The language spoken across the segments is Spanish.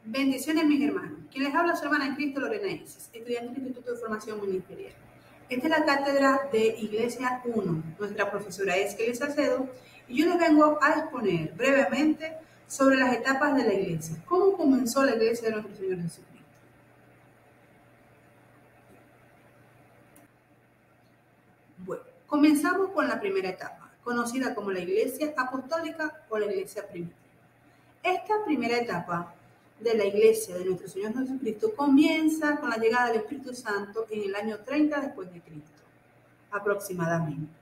Bendiciones, mis hermanos. Quien les habla es su hermana en Cristo, Lorena Isis, estudiante del Instituto de Formación Ministerial. Esta es la cátedra de Iglesia 1. Nuestra profesora es Kelly Salcedo y yo les vengo a exponer brevemente sobre las etapas de la iglesia. ¿Cómo comenzó la iglesia de nuestro Señor Jesucristo? Bueno, comenzamos con la primera etapa, conocida como la iglesia apostólica o la iglesia primitiva. Esta primera etapa de la iglesia de nuestro Señor Jesucristo comienza con la llegada del Espíritu Santo en el año 30 después de Cristo, aproximadamente.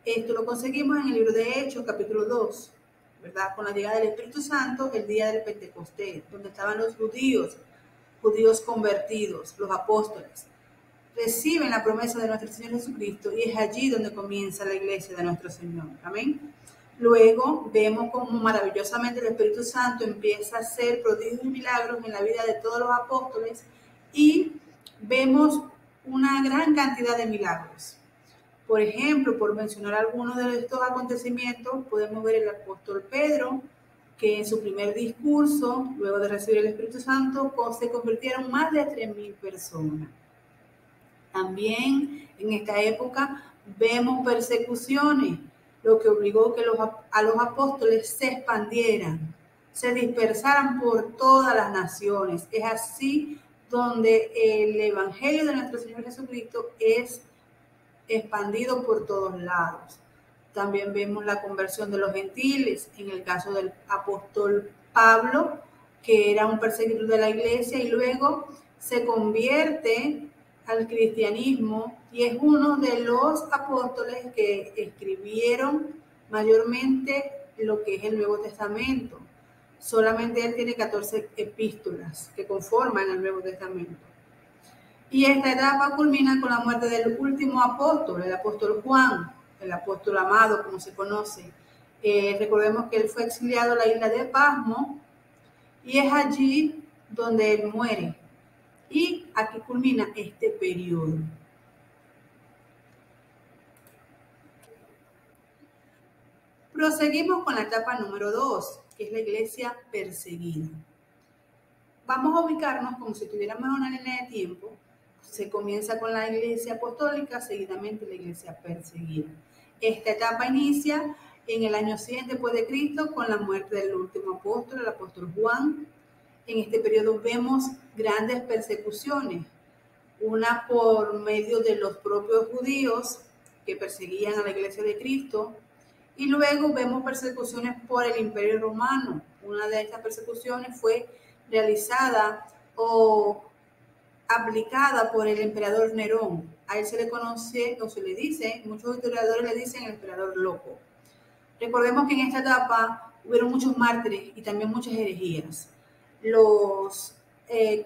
Esto lo conseguimos en el libro de Hechos, capítulo 2, ¿verdad? Con la llegada del Espíritu Santo el día del Pentecostés, donde estaban los judíos convertidos, los apóstoles. Reciben la promesa de nuestro Señor Jesucristo y es allí donde comienza la iglesia de nuestro Señor. Amén. Luego vemos cómo maravillosamente el Espíritu Santo empieza a hacer prodigios y milagros en la vida de todos los apóstoles y vemos una gran cantidad de milagros. Por ejemplo, por mencionar algunos de estos acontecimientos, podemos ver el apóstol Pedro, que en su primer discurso, luego de recibir el Espíritu Santo, se convirtieron más de 3,000 personas. También en esta época vemos persecuciones, lo que obligó que a los apóstoles se expandieran, se dispersaran por todas las naciones. Es así donde el Evangelio de nuestro Señor Jesucristo es expandido por todos lados. También vemos la conversión de los gentiles, en el caso del apóstol Pablo, que era un perseguidor de la iglesia y luego se convierte al cristianismo y es uno de los apóstoles que escribieron mayormente lo que es el Nuevo Testamento. Solamente él tiene 14 epístolas que conforman el Nuevo Testamento. Y esta etapa culmina con la muerte del último apóstol, el apóstol Juan, el apóstol amado, como se conoce. Recordemos que él fue exiliado a la isla de Pasmo y es allí donde él muere. Y aquí culmina este periodo. Proseguimos con la etapa número 2, que es la iglesia perseguida. Vamos a ubicarnos como si tuviéramos una línea de tiempo. Se comienza con la iglesia apostólica, seguidamente la iglesia perseguida. Esta etapa inicia en el año 100 después de Cristo con la muerte del último apóstol, el apóstol Juan. En este periodo vemos grandes persecuciones, una por medio de los propios judíos que perseguían a la iglesia de Cristo, y luego vemos persecuciones por el Imperio Romano. Una de estas persecuciones fue realizada o aplicada por el emperador Nerón. A él se le conoce o se le dice, muchos historiadores le dicen el emperador loco. Recordemos que en esta etapa hubieron muchos mártires y también muchas herejías. Los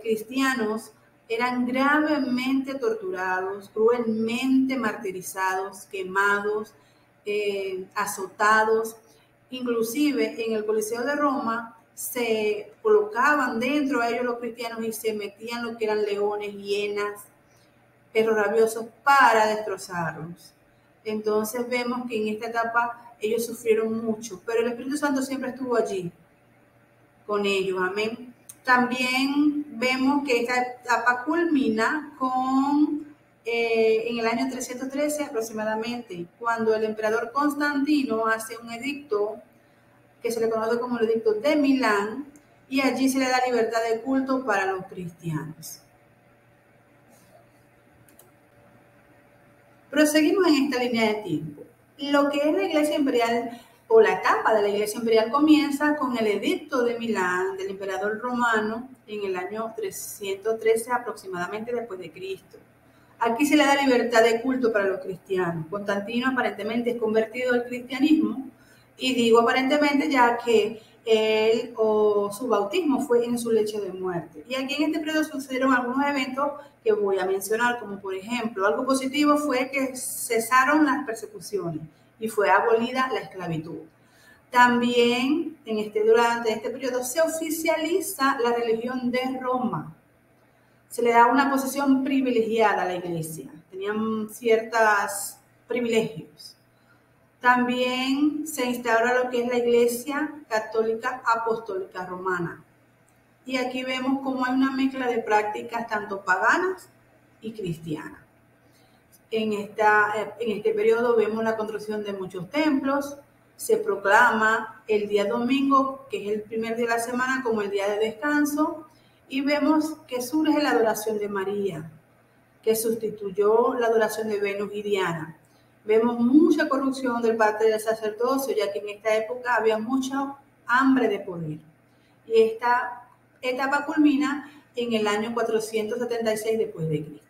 cristianos eran gravemente torturados, cruelmente martirizados, quemados, azotados. Inclusive en el Coliseo de Roma se colocaban dentro a ellos los cristianos y se metían lo que eran leones, hienas, perros rabiosos para destrozarlos. Entonces vemos que en esta etapa ellos sufrieron mucho, pero el Espíritu Santo siempre estuvo allí con ellos, amén. También vemos que esta etapa culmina con en el año 313 aproximadamente, cuando el emperador Constantino hace un edicto que se le conoce como el edicto de Milán, y allí se le da libertad de culto para los cristianos. Proseguimos en esta línea de tiempo. Lo que es la iglesia imperial o la etapa de la iglesia imperial comienza con el edicto de Milán del emperador romano en el año 313 aproximadamente después de Cristo. Aquí se le da libertad de culto para los cristianos. Constantino aparentemente es convertido al cristianismo, y digo aparentemente ya que él o su bautismo fue en su lecho de muerte. Y aquí en este periodo sucedieron algunos eventos que voy a mencionar, como por ejemplo, algo positivo fue que cesaron las persecuciones y fue abolida la esclavitud. También durante este periodo se oficializa la religión de Roma. Se le da una posición privilegiada a la iglesia, tenían ciertos privilegios. También se instaura lo que es la Iglesia Católica Apostólica Romana. Y aquí vemos cómo hay una mezcla de prácticas tanto paganas y cristianas. En este periodo vemos la construcción de muchos templos, se proclama el día domingo, que es el primer día de la semana, como el día de descanso, y vemos que surge la adoración de María, que sustituyó la adoración de Venus y Diana. Vemos mucha corrupción de parte del sacerdocio, ya que en esta época había mucha hambre de poder. Y esta etapa culmina en el año 476 después de Cristo.